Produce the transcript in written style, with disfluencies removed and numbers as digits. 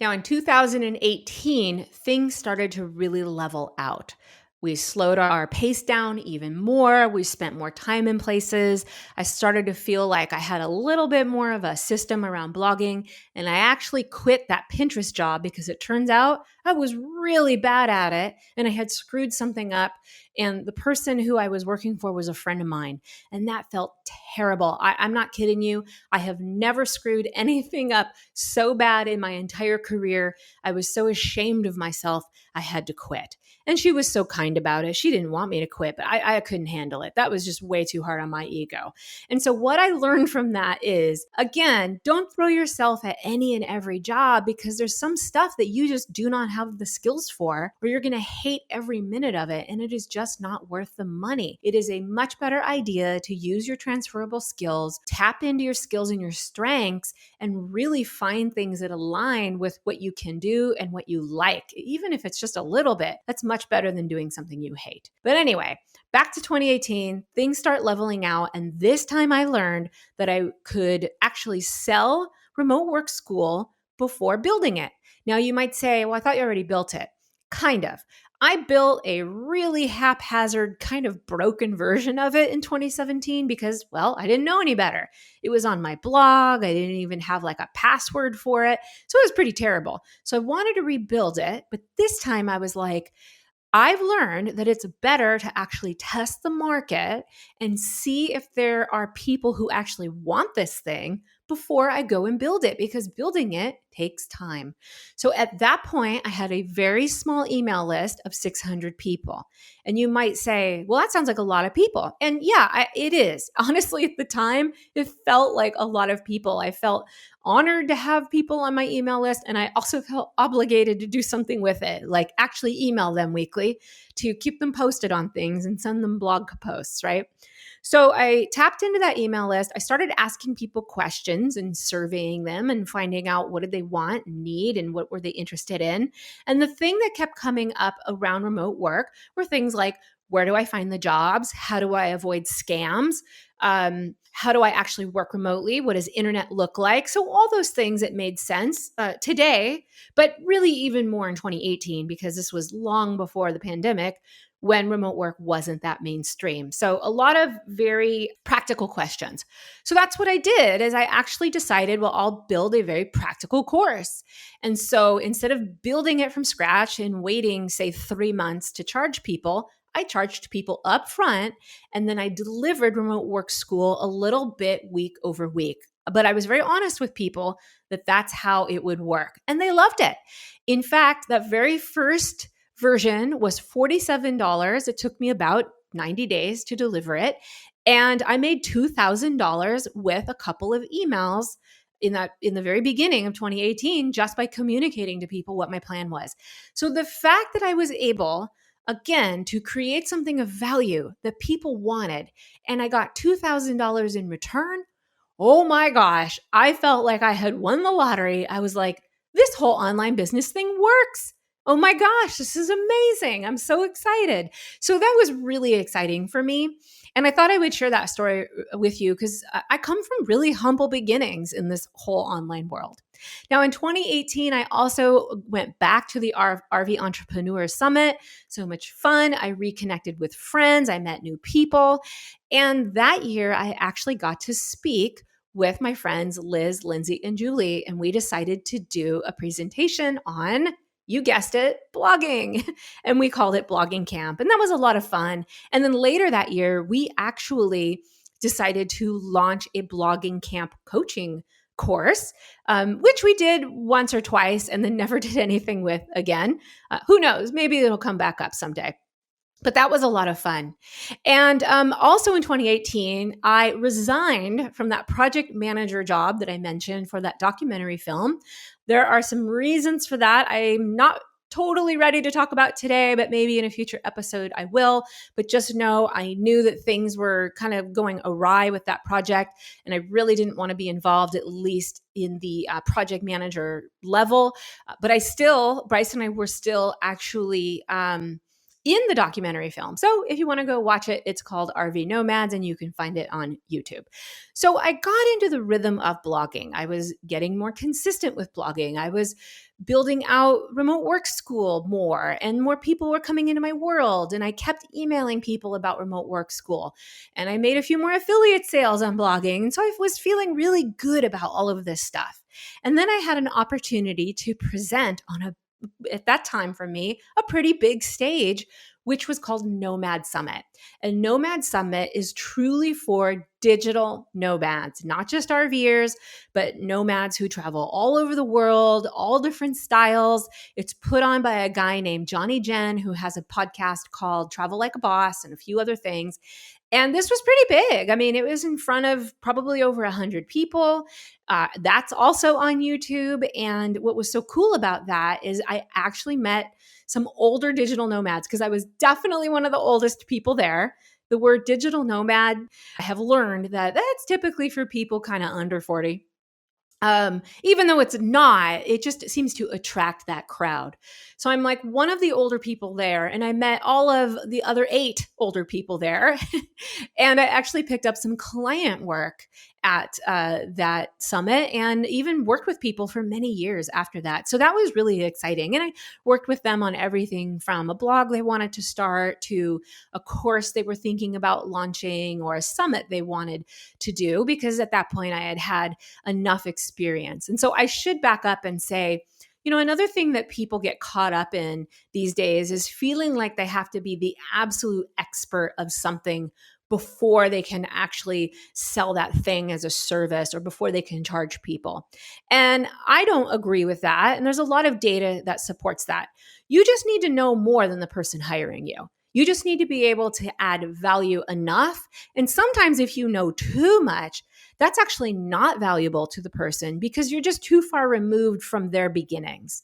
Now, in 2018, things started to really level out. We slowed our pace down even more. We spent more time in places. I started to feel like I had a little bit more of a system around blogging. And I actually quit that Pinterest job because it turns out I was really bad at it and I had screwed something up. And the person who I was working for was a friend of mine. And that felt terrible. I'm not kidding you. I have never screwed anything up so bad in my entire career. I was so ashamed of myself, I had to quit. And she was so kind about it. She didn't want me to quit, but I couldn't handle it. That was just way too hard on my ego. And so what I learned from that is, again, don't throw yourself at any and every job because there's some stuff that you just do not have the skills for, or you're going to hate every minute of it. And it is just not worth the money. It is a much better idea to use your transferable skills, tap into your skills and your strengths, and really find things that align with what you can do and what you like, even if it's just a little bit. That's much better than doing something you hate. But anyway, back to 2018, things start leveling out. And this time I learned that I could actually sell remote work school before building it. Now you might say, well, I thought you already built it. Kind of. I built a really haphazard, kind of broken version of it in 2017 because, well, I didn't know any better. It was on my blog. I didn't even have like a password for it. So it was pretty terrible. So I wanted to rebuild it. But this time I was like, I've learned that it's better to actually test the market and see if there are people who actually want this thing before I go and build it, because building it takes time. So at that point, I had a very small email list of 600 people. And you might say, well, that sounds like a lot of people. And yeah, it is. Honestly, at the time, it felt like a lot of people. I felt honored to have people on my email list. And I also felt obligated to do something with it, like actually email them weekly to keep them posted on things and send them blog posts, right? So I tapped into that email list. I started asking people questions and surveying them and finding out what did they want and need and what were they interested in. And the thing that kept coming up around remote work were things like, where do I find the jobs? How do I avoid scams? How do I actually work remotely? What does internet look like? So all those things that made sense today, but really even more in 2018, because this was long before the pandemic when remote work wasn't that mainstream. So a lot of very practical questions. So that's what I did is I actually decided, well, I'll build a very practical course. And so instead of building it from scratch and waiting, say, 3 months to charge people, I charged people up front, and then I delivered remote work school a little bit week over week. But I was very honest with people that that's how it would work. And they loved it. In fact, that very first version was $47. It took me about 90 days to deliver it. And I made $2,000 with a couple of emails in the very beginning of 2018, just by communicating to people what my plan was. So the fact that I was able, again, to create something of value that people wanted, and I got $2,000 in return, oh my gosh, I felt like I had won the lottery. I was like, this whole online business thing works. Oh my gosh, this is amazing. I'm so excited. So that was really exciting for me. And I thought I would share that story with you because I come from really humble beginnings in this whole online world. Now, in 2018, I also went back to the RV Entrepreneur Summit. So much fun. I reconnected with friends. I met new people. And that year, I actually got to speak with my friends, Liz, Lindsay, and Julie. And we decided to do a presentation on, you guessed it, blogging. And we called it Blogging Camp. And that was a lot of fun. And then later that year, we actually decided to launch a Blogging Camp coaching course, which we did once or twice and then never did anything with again. Who knows? Maybe it'll come back up someday. But that was a lot of fun. And also in 2018, I resigned from that project manager job that I mentioned for that documentary film. There are some reasons for that. I'm not totally ready to talk about today, but maybe in a future episode I will. But just know I knew that things were kind of going awry with that project, and I really didn't want to be involved, at least in the project manager level. But Bryce and I were still actually in the documentary film. So if you want to go watch it, it's called RV Nomads and you can find it on YouTube. So I got into the rhythm of blogging. I was getting more consistent with blogging. I was building out remote work school more, and more people were coming into my world. And I kept emailing people about remote work school. And I made a few more affiliate sales on blogging. And so I was feeling really good about all of this stuff. And then I had an opportunity to present on at that time for me, a pretty big stage, which was called Nomad Summit. And Nomad Summit is truly for digital nomads, not just RVers, but nomads who travel all over the world, all different styles. It's put on by a guy named Johnny Jen, who has a podcast called Travel Like a Boss and a few other things. And this was pretty big. I mean, it was in front of probably over 100 people. That's also on YouTube. And what was so cool about that is I actually met some older digital nomads, because I was definitely one of the oldest people there. The word digital nomad, I have learned that that's typically for people kind of under 40. Even though it's not, it just seems to attract that crowd. So I'm like one of the older people there, and I met all of the other 8 older people there. And I actually picked up some client work at that summit, and even worked with people for many years after that. So that was really exciting. And I worked with them on everything from a blog they wanted to start to a course they were thinking about launching, or a summit they wanted to do, because at that point I had had enough experience. And so I should back up and say, another thing that people get caught up in these days is feeling like they have to be the absolute expert of something before they can actually sell that thing as a service, or before they can charge people. And I don't agree with that. And there's a lot of data that supports that. You just need to know more than the person hiring you. You just need to be able to add value enough. And sometimes if you know too much, that's actually not valuable to the person, because you're just too far removed from their beginnings.